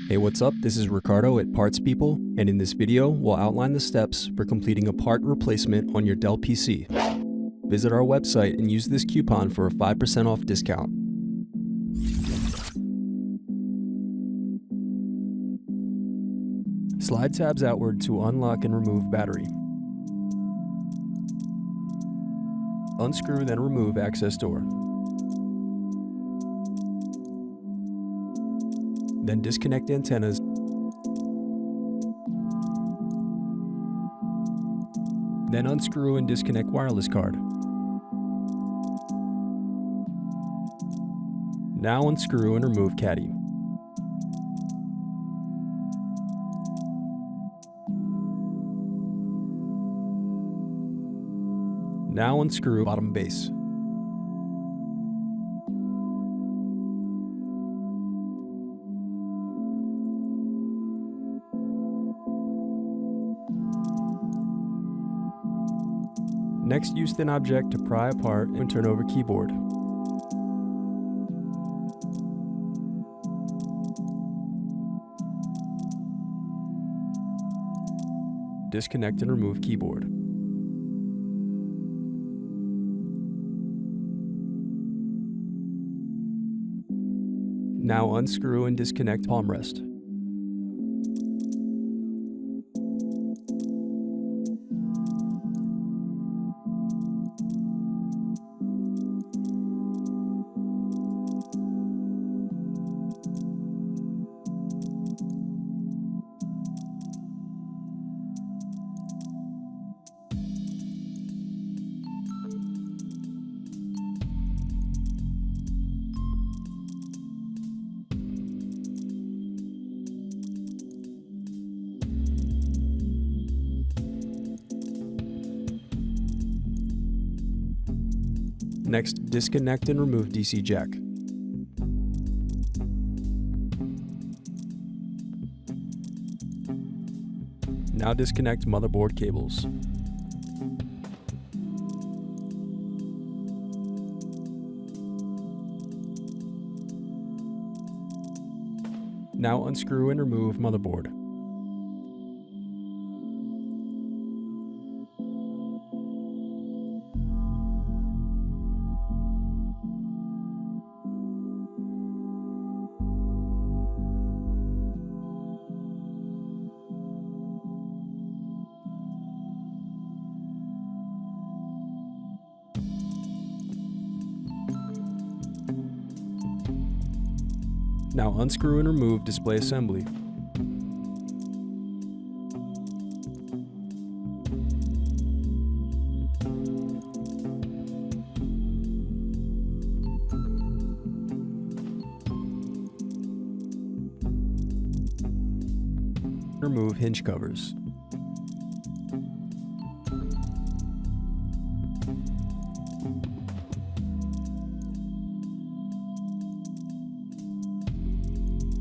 Hey, what's up? This is Ricardo at Parts People, and in this video, we'll outline the steps for completing a part replacement on your Dell PC. Visit our website and use this coupon for a 5% off discount. Slide tabs outward to unlock and remove battery. Unscrew, then remove access door. Then disconnect antennas. Then unscrew and disconnect wireless card. Now unscrew and remove caddy. Now unscrew bottom base. Next, use thin object to pry apart and turn over keyboard. Disconnect and remove keyboard. Now unscrew and disconnect palmrest. Next, disconnect and remove DC jack. Now disconnect motherboard cables. Now unscrew and remove motherboard. Now unscrew and remove display assembly. Remove hinge covers.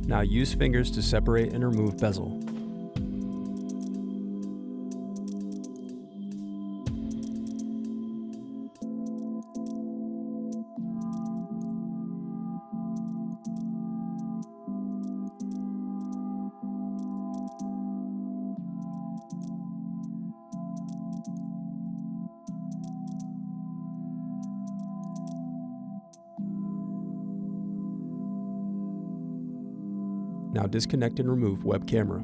Now use fingers to separate and remove bezel. Now disconnect and remove web camera.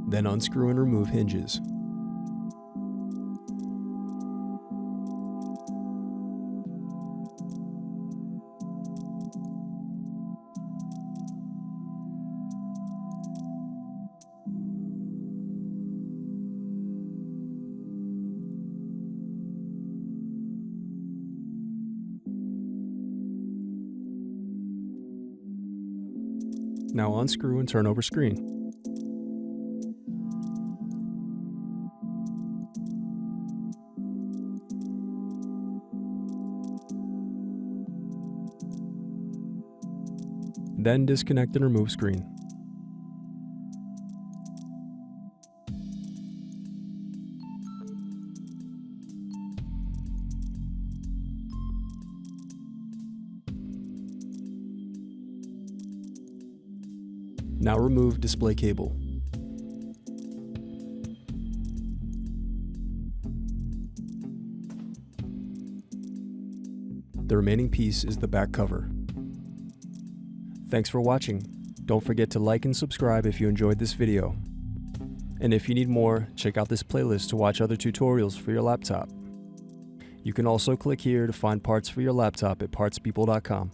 Then unscrew and remove hinges. Now unscrew and turn over screen. Then disconnect and remove screen. Now remove display cable. The remaining piece is the back cover. Thanks for watching. Don't forget to like and subscribe if you enjoyed this video. And if you need more, check out this playlist to watch other tutorials for your laptop. You can also click here to find parts for your laptop at partspeople.com.